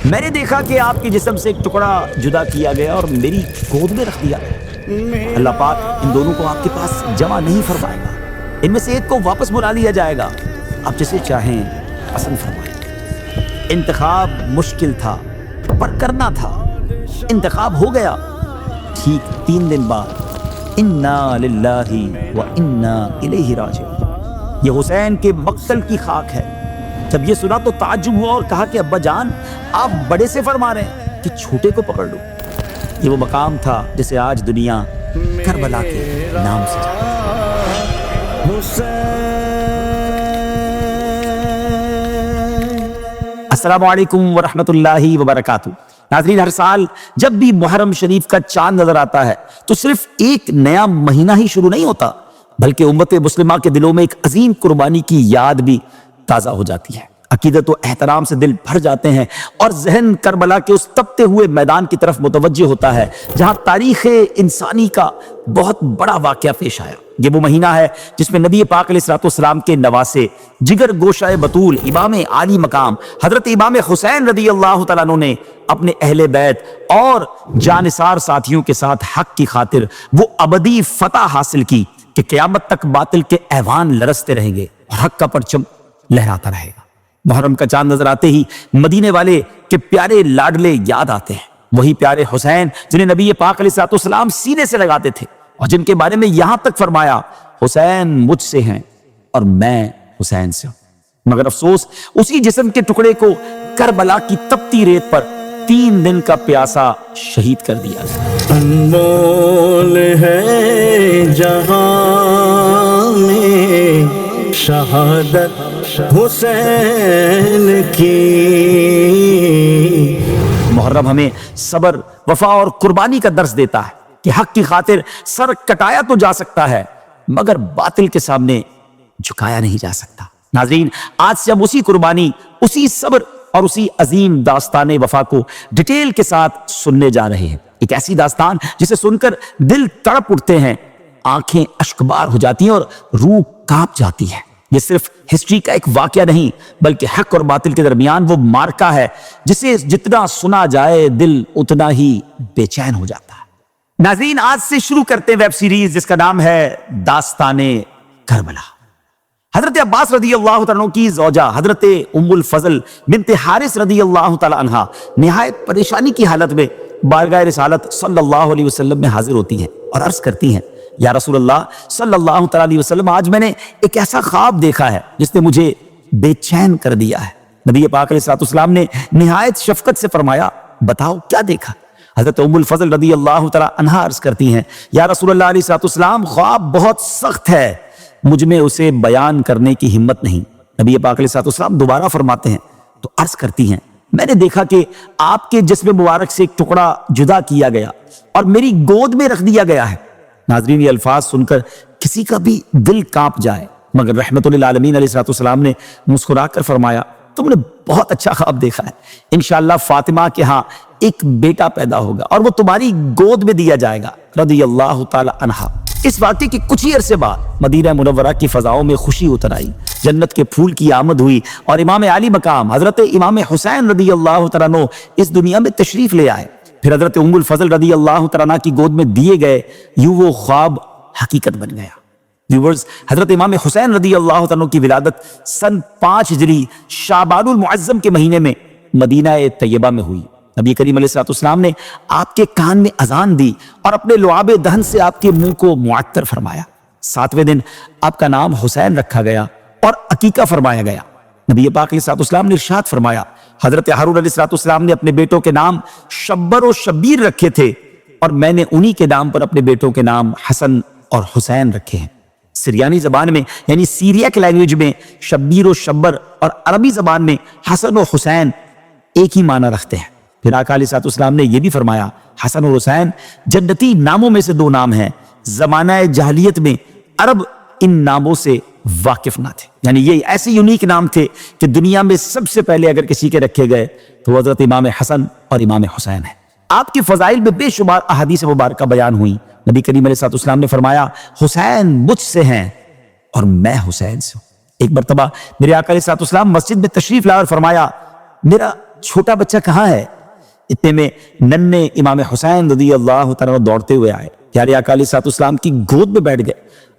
میں نے دیکھا کہ آپ کے جسم سے ایک ٹکڑا جدا کیا گیا اور میری گود میں رکھ دیا گیا۔ اللہ پاک ان دونوں کو آپ کے پاس جمع نہیں فرمائے گا، ان میں سے ایک کو واپس بلا لیا جائے گا، آپ جسے چاہیں پسند فرمائیں۔ انتخاب مشکل تھا پر کرنا تھا، انتخاب ہو گیا۔ ٹھیک 3 دن بعد انا للہ و انا الیہ راجعون، یہ حسین کے مقتل کی خاک ہے۔ جب یہ سنا تو تعجب ہوا اور کہا کہ ابا جان، آپ بڑے سے فرما رہے ہیں کہ چھوٹے کو پکڑ لو۔ یہ وہ مقام تھا جسے آج دنیا کربلا کے نام سے جانتی ہے۔ السلام علیکم ورحمۃ اللہ وبرکاتہ۔ ناظرین، ہر سال جب بھی محرم شریف کا چاند نظر آتا ہے تو صرف ایک نیا مہینہ ہی شروع نہیں ہوتا، بلکہ امت مسلمہ کے دلوں میں ایک عظیم قربانی کی یاد بھی تازہ ہو جاتی ہے۔ عقیدت و احترام سے دل بھر جاتے ہیں اور ذہن کربلا کے اس تپتے ہوئے میدان کی طرف متوجہ ہوتا ہے جہاں تاریخ انسانی کا بہت بڑا واقعہ پیش آیا۔ یہ وہ مہینہ ہے جس میں نبی پاک علیہ السلام کے نواسے، جگر گوشہ بطول، امام عالی مقام حضرت امام حسین رضی اللہ تعالیٰ عنہ نے اپنے اہل بیت اور جانثار ساتھیوں کے ساتھ حق کی خاطر وہ ابدی فتح حاصل کی کہ قیامت تک باطل کے ایوان لرزتے رہیں گے اور حق کا پرچم لہراتا رہے گا۔ محرم کا چاند نظر آتے ہی مدینے والے کے پیارے لاڈلے یاد آتے ہیں، وہی پیارے حسین جنہیں نبی پاک علیہ السلام سینے سے لگاتے تھے اور جن کے بارے میں یہاں تک فرمایا، حسین مجھ سے ہیں اور میں حسین سے ہوں۔ مگر افسوس، اسی جسم کے ٹکڑے کو کربلا کی تپتی ریت پر 3 دن کا پیاسا شہید کر دیا گیا۔ انمول ہے جہاں میں شہادت حسین کی۔ محرم ہمیں صبر، وفا اور قربانی کا درس دیتا ہے کہ حق کی خاطر سر کٹایا تو جا سکتا ہے مگر باطل کے سامنے جھکایا نہیں جا سکتا۔ ناظرین، آج سے ہم اسی قربانی، اسی صبر اور اسی عظیم داستان وفا کو ڈیٹیل کے ساتھ سننے جا رہے ہیں۔ ایک ایسی داستان جسے سن کر دل تڑپ اٹھتے ہیں، آنکھیں اشکبار ہو جاتی ہیں اور روح کانپ جاتی ہے۔ یہ صرف ہسٹری کا ایک واقعہ نہیں بلکہ حق اور باطل کے درمیان وہ مارکا ہے جسے جتنا سنا جائے دل اتنا ہی بے چین ہو جاتا ہے۔ ناظرین، آج سے شروع کرتے ہیں ویب سیریز جس کا نام ہے داستان کربلا۔ حضرت عباس رضی اللہ تعالیٰ عنہ کی زوجہ حضرت ام الفضل بنت حارث رضی اللہ تعالیٰ عنہ نہایت پریشانی کی حالت میں بارگاہ رسالت صلی اللہ علیہ وسلم میں حاضر ہوتی ہیں اور عرض کرتی ہیں، یا رسول اللہ صلی اللہ تعالیٰ علیہ وسلم، آج میں نے ایک ایسا خواب دیکھا ہے جس نے مجھے بے چین کر دیا ہے۔ نبی پاک علیہ السلام نے نہایت شفقت سے فرمایا، بتاؤ کیا دیکھا؟ حضرت ام الفضل رضی اللہ تعالیٰ عنہ عرض کرتی ہیں، یا رسول اللہ علیہ السلام، خواب بہت سخت ہے، مجھ میں اسے بیان کرنے کی ہمت نہیں۔ نبی پاک علیہ السلام دوبارہ فرماتے ہیں تو عرض کرتی ہیں، میں نے دیکھا کہ آپ کے جسم مبارک سے ایک ٹکڑا جدا کیا گیا اور میری گود میں رکھ دیا گیا ہے۔ ناظرین، یہ الفاظ سن کر کسی کا بھی دل کانپ جائے، مگر رحمت للعالمین علیہ السلام نے مسکرا کر فرمایا، تم نے بہت اچھا خواب دیکھا ہے، انشاءاللہ فاطمہ کے ہاں ایک بیٹا پیدا ہوگا اور وہ تمہاری گود میں دیا جائے گا، رضی اللہ تعالی عنہ۔ اس واقعے کے کچھ ہی عرصے بعد مدینہ منورہ کی فضاؤں میں خوشی اتر آئی، جنت کے پھول کی آمد ہوئی اور امام عالی مقام حضرت امام حسین رضی اللہ تعالیٰ عنہ اس دنیا میں تشریف لے آئے، پھر حضرت ام الفضل رضی اللہ تعالیٰ عنہ کی گود میں دیے گئے، یوں وہ خواب حقیقت بن گیا۔ ویورز، حضرت امام حسین رضی اللہ تعالیٰ عنہ کی ولادت سن 5 ہجری شعبان المعظم کے مہینے میں مدینہ طیبہ میں ہوئی۔ نبی کریم علیہ السلام نے آپ کے کان میں اذان دی اور اپنے لعاب دہن سے آپ کے منہ کو معطر فرمایا۔ 7ویں دن آپ کا نام حسین رکھا گیا اور عقیقہ فرمایا گیا۔ نبی پاک علیہ السلام نے ارشاد فرمایا، حضرت ہارون علیہ السلام نے اپنے بیٹوں کے نام شبر و شبیر رکھے تھے اور میں نے انہی کے نام پر اپنے بیٹوں کے نام حسن اور حسین رکھے ہیں۔ سریانی زبان میں یعنی سیریاک لینگویج میں شبیر و شبر اور عربی زبان میں حسن و حسین ایک ہی معنی رکھتے ہیں۔ پھر آقا علیہ السلام نے یہ بھی فرمایا، حسن اور حسین جنتی ناموں میں سے 2 نام ہیں، زمانہ جاہلیت میں عرب ان ناموں سے واقف نہ تھے، یعنی یہ ایسے یونیک نام تھے کہ دنیا میں سب سے پہلے اگر کسی کے رکھے گئے تو حضرت امام حسن اور امام حسین ہیں۔ آپ کی فضائل میں بے شمار احادیث مبارکہ بیان ہوئی۔ نبی کریم علیہ السلام نے فرمایا، حسین مجھ سے ہیں اور میں حسین سے ہوں۔ ایک مرتبہ میرے آقا علیہ السلام مسجد میں تشریف لائے اور فرمایا، میرا چھوٹا بچہ کہاں ہے؟ اتنے میں ننھے امام حسین رضی اللہ تعالیٰ دوڑتے ہوئے آئے، پیارے آقا علیہ الصلوۃ والسلام کی گود میں بیٹھ گئے۔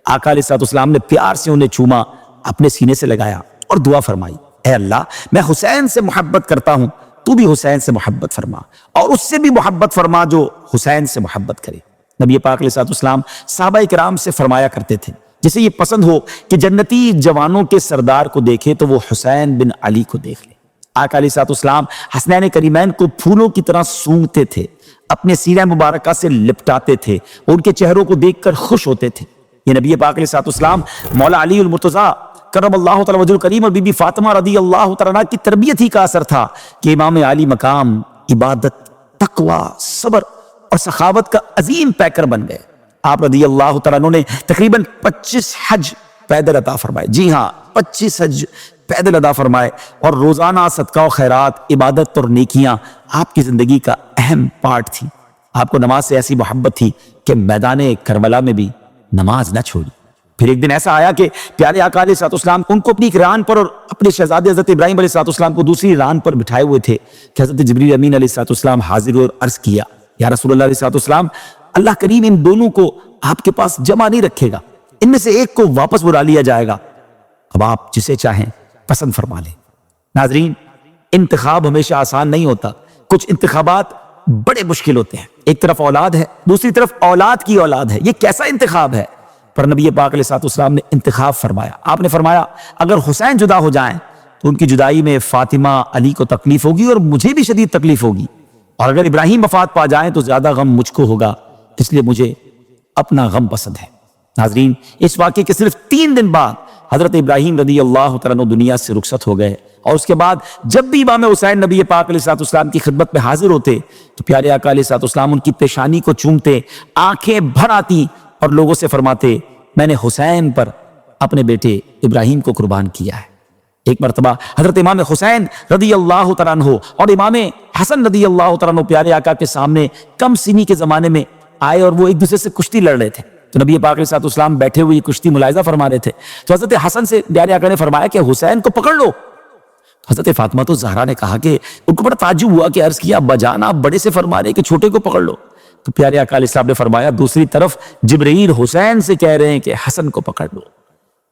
آقا علیہ الصلوۃ والسلام نے پیار سے انہیں چوما، اپنے سینے سے لگایا اور دعا فرمائی، اے اللہ میں حسین سے محبت کرتا ہوں، تو بھی حسین سے محبت فرما اور اس سے بھی محبت فرما جو حسین سے محبت کرے۔ نبی پاک علیہ الصلوۃ والسلام صحابہ کرام سے فرمایا کرتے تھے جسے یہ پسند ہو کہ جنتی جوانوں کے سردار کو دیکھے تو وہ حسین بن علی کو دیکھ لے۔ آقا علیہ الصلوۃ والسلام حسنین کریمین کو پھولوں کی طرح سونگتے تھے، اپنے سینہ مبارکہ سے لپٹاتے تھے، ان کے چہروں کو دیکھ کر خوش ہوتے تھے۔ یہ نبی پاک علیہ الصلوۃ والسلام مولا علی المرتضیٰ کرم اللہ تعالی وجہ الکریم اور بی بی فاطمہ رضی اللہ تعالیٰ عنہ کی تربیت ہی کا اثر تھا کہ امام علی مقام عبادت، تقوی، صبر اور سخاوت کا عظیم پیکر بن گئے۔ آپ رضی اللہ تعالیٰ عنہ نے تقریباً 25 حج پیدل عطا فرمائے، جی ہاں 25 حج پیدل ادا فرمائے، اور روزانہ صدقہ و خیرات، عبادت اور نیکیاں آپ کی زندگی کا اہم پارٹ تھی۔ آپ کو نماز سے ایسی محبت تھی کہ میدان کربلا میں بھی نماز نہ چھوڑی۔ پھر ایک دن ایسا آیا کہ پیارے آقا علیہ الصلوۃ والسلام ان کو اپنی ایک ران پر اور اپنے شہزادے حضرت ابراہیم علیہ الصلوۃ والسلام کو دوسری ران پر بٹھائے ہوئے تھے کہ حضرت جبریل امین علیہ الصلوۃ والسلام حاضر ہوئے اور عرض کیا، یا رسول اللہ علیہ الصلوۃ والسلام، اللہ کریم ان دونوں کو آپ کے پاس جمع نہیں رکھے گا، ان میں سے ایک کو واپس بلا لیا جائے گا، اب آپ جسے چاہیں پسند فرما لیں۔ ناظرین، انتخاب ہمیشہ آسان نہیں ہوتا، کچھ انتخابات بڑے مشکل ہوتے ہیں۔ ایک طرف اولاد ہے، دوسری طرف اولاد کی اولاد ہے، یہ کیسا انتخاب ہے؟ پر نبی پاک علیہ الصلوۃ والسلام نے انتخاب فرمایا۔ آپ نے فرمایا اگر حسین جدا ہو جائیں تو ان کی جدائی میں فاطمہ علی کو تکلیف ہوگی اور مجھے بھی شدید تکلیف ہوگی، اور اگر ابراہیم وفات پا جائیں تو زیادہ غم مجھ کو ہوگا، اس لیے مجھے اپنا غم پسند ہے۔ ناظرین، اس واقعے کے صرف 3 دن بعد حضرت ابراہیم رضی اللہ تعالیٰ عنہ دنیا سے رخصت ہو گئے، اور اس کے بعد جب بھی امام حسین نبی پاک علیہ الصلوۃ والسلام کی خدمت میں حاضر ہوتے تو پیارے آقا علیہ الصلوۃ والسلام ان کی پیشانی کو چومتے، آنکھیں بھر آتی اور لوگوں سے فرماتے، میں نے حسین پر اپنے بیٹے ابراہیم کو قربان کیا ہے۔ ایک مرتبہ حضرت امام حسین رضی اللہ تعالیٰ عنہ اور امام حسن رضی اللہ تعالیٰ عنہ پیارے آقا کے سامنے کم سنی کے زمانے میں آئے اور وہ ایک دوسرے سے کشتی لڑ رہے تھے، تو نبی پاک علیہ الصلوۃ والسلام بیٹھے ہوئے کشتی ملاحظہ فرما رہے تھے، تو حضرت حسن سے پیارے آقا نے فرمایا کہ حسین کو پکڑ لو۔ حضرت فاطمہ تو زہرا نے کہا کہ ان کو بڑا تعجب ہوا کہ عرض کیا، ابا جان آپ بڑے سے فرما رہے کہ چھوٹے کو پکڑ لو؟ تو پیارے آقا علیہ السلام نے فرمایا، دوسری طرف جبرائیل حسین سے کہہ رہے ہیں کہ حسن کو پکڑ لو۔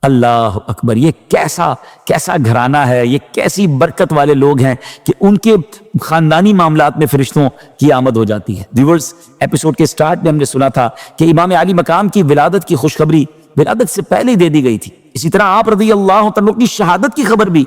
اللہ اکبر، یہ کیسا گھرانہ ہے، یہ کیسی برکت والے لوگ ہیں کہ ان کے خاندانی معاملات میں فرشتوں کی آمد ہو جاتی ہے۔ ویورز، ایپیسوڈ کے سٹارٹ میں ہم نے سنا تھا کہ امام علی مقام کی ولادت کی خوشخبری ولادت سے پہلے ہی دے دی گئی تھی، اسی طرح آپ رضی اللہ تعالیٰ کی شہادت کی خبر بھی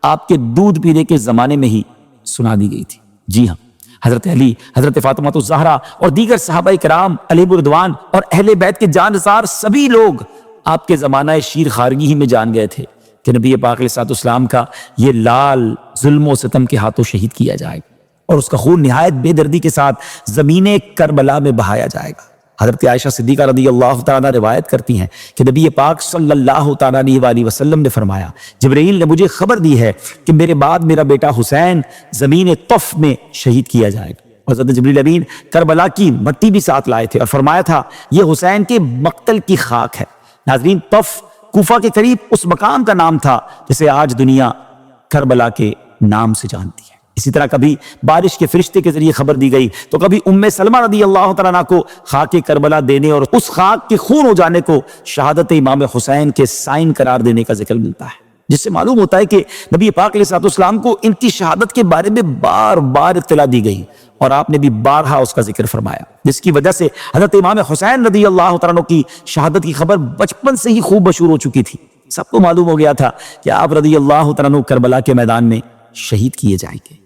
آپ کے دودھ پینے کے زمانے میں ہی سنا دی گئی تھی۔ جی ہاں، حضرت علی، حضرت فاطمہ الزہرا اور دیگر صحابہ کرام علیہم الرضوان اور اہل بیت کے جانثار سبھی لوگ آپ کے زمانہ شیر خارگی ہی میں جان گئے تھے کہ نبی پاک علیہ الصلوۃ والسلام کا یہ لال ظلم و ستم کے ہاتھوں شہید کیا جائے گا اور اس کا خون نہایت بے دردی کے ساتھ زمین کربلا میں بہایا جائے گا۔ حضرت عائشہ صدیقہ رضی اللہ تعالیٰ روایت کرتی ہیں کہ نبی پاک صلی اللہ تعالیٰ علیہ وسلم نے فرمایا، جبرائیل نے مجھے خبر دی ہے کہ میرے بعد میرا بیٹا حسین زمین طف میں شہید کیا جائے گا۔ حضرت جبرائیل امین کربلا کی مٹی بھی ساتھ لائے تھے اور فرمایا تھا یہ حسین کے مقتل کی خاک ہے۔ ناظرین، طف کوفہ کے قریب اس مقام کا نام تھا جسے آج دنیا کربلا کے نام سے جانتی ہے۔ اسی طرح کبھی بارش کے فرشتے کے ذریعے خبر دی گئی تو کبھی ام سلمہ رضی اللہ تعالیٰ عنہ کو خاک کربلا دینے اور اس خاک کے خون ہو جانے کو شہادت امام حسین کے سائن قرار دینے کا ذکر ملتا ہے، جس سے معلوم ہوتا ہے کہ نبی پاک علیہ الصلوۃ والسلام کو ان کی شہادت کے بارے میں بار بار اطلاع دی گئی اور آپ نے بھی بارہا اس کا ذکر فرمایا، جس کی وجہ سے حضرت امام حسین رضی اللہ تعالیٰ عنہ کی شہادت کی خبر بچپن سے ہی خوب مشہور ہو چکی تھی۔ سب کو معلوم ہو گیا تھا کہ آپ رضی اللہ تعالیٰ عنہ کربلا کے میدان میں شہید کیے جائیں گے۔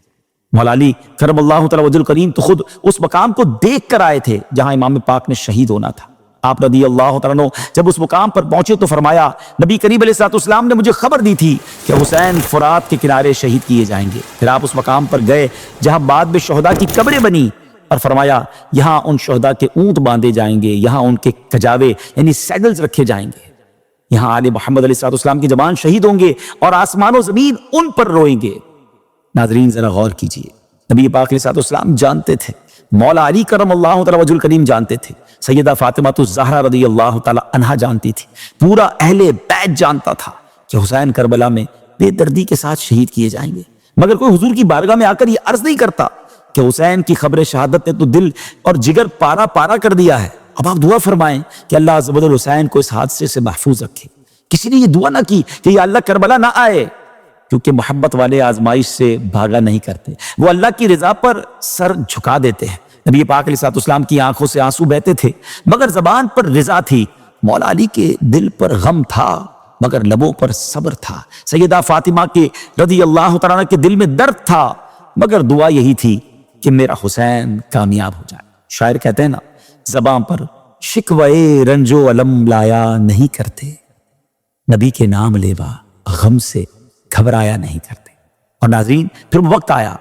مولا علی کرم اللہ تعالیٰ وجہ الکریم تو خود اس مقام کو دیکھ کر آئے تھے جہاں امام پاک نے شہید ہونا تھا۔ آپ رضی اللہ تعالیٰ عنہ جب اس مقام پر پہنچے تو فرمایا، نبی کریم علیہ الصلوۃ والسلام نے مجھے خبر دی تھی کہ حسین فرات کے کنارے شہید کیے جائیں گے۔ پھر آپ اس مقام پر گئے جہاں بعد میں شہداء کی قبریں بنی اور فرمایا یہاں ان شہداء کے اونٹ باندھے جائیں گے، یہاں ان کے کجاوے یعنی سیڈلز رکھے جائیں گے، یہاں آل محمد علیہ الصلوۃ والسلام کے جوان شہید ہوں گے اور آسمان و زمین ان پر روئیں گے۔ ناظرین ذرا غور کیجئے، نبی پاک علیہ الصلوۃ والسلام جانتے تھے، مولا علی کرم اللہ تعالیٰ وجہ الکریم جانتے تھے، سیدہ فاطمہ الزہرا رضی اللہ تعالیٰ عنہا جانتی تھی، پورا اہل بیت جانتا تھا کہ حسین کربلا میں بے دردی کے ساتھ شہید کیے جائیں گے۔ مگر کوئی حضور کی بارگاہ میں آ کر یہ عرض نہیں کرتا کہ حسین کی خبر شہادت نے تو دل اور جگر پارا پارا کر دیا ہے، اب آپ دعا فرمائیں کہ اللہ عز و جل حسین کو اس حادثے سے محفوظ رکھے۔ کسی نے یہ دعا نہ کی کہ یا اللہ کربلا نہ آئے، کیونکہ محبت والے آزمائش سے بھاگا نہیں کرتے، وہ اللہ کی رضا پر سر جھکا دیتے ہیں۔ نبی پاک علیہ السلام کی آنکھوں سے آنسو بہتے تھے مگر زبان پر رضا تھی، مولا علی کے دل پر غم تھا مگر لبوں پر صبر تھا، سیدہ فاطمہ کے رضی اللہ تعالیٰ عنہ کے دل میں درد تھا مگر دعا یہی تھی کہ میرا حسین کامیاب ہو جائے۔ شاعر کہتے ہیں نا، زبان پر شکوے رنج و علم لایا نہیں کرتے، نبی کے نام لیوا غم سے گھبرایا نہیں کرتے۔ اور ناظرین پھر وہ وقت آیا،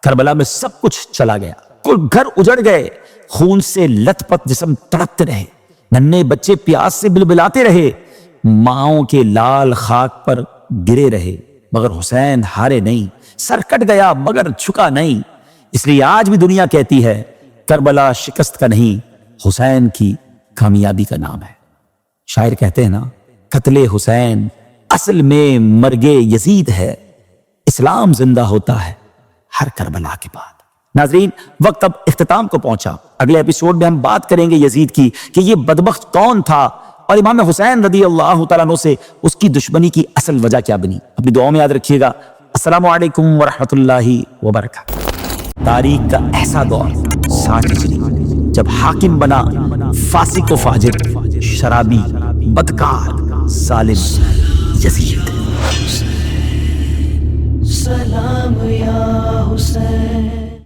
کربلا میں سب کچھ چلا گیا، کل گھر اجڑ گئے، خون سے لت پت جسم تڑپتے رہے، ننھے بچے پیاس سے بلبلاتے رہے، ماؤں کے لال خاک پر گرے رہے مگر حسین ہارے نہیں، سر کٹ گیا مگر جھکا نہیں۔ اس لیے آج بھی دنیا کہتی ہے کربلا شکست کا نہیں، حسین کی کامیابی کا نام ہے۔ شاعر کہتے ہیں نا، قتل حسین اصل میں مرگ یزید ہے، اسلام زندہ ہوتا ہے ہر کربلا کے بعد۔ ناظرین وقت اب اختتام کو پہنچا، اگلے ایپیسوڈ میں ہم بات کریں گے یزید کی کہ یہ بدبخت کون تھا اور امام حسین رضی اللہ تعالیٰ عنہ سے اس کی دشمنی کی اصل وجہ کیا بنی۔ اپنی دعاؤں میں یاد رکھیے گا۔ السلام علیکم ورحمۃ اللہ وبرکاتہ۔ تاریخ کا ایسا دور 60 ہجری جب حاکم بنا فاسق و فاجر، شرابی، بدکار، ظالم یزید۔ سلام یا حسین۔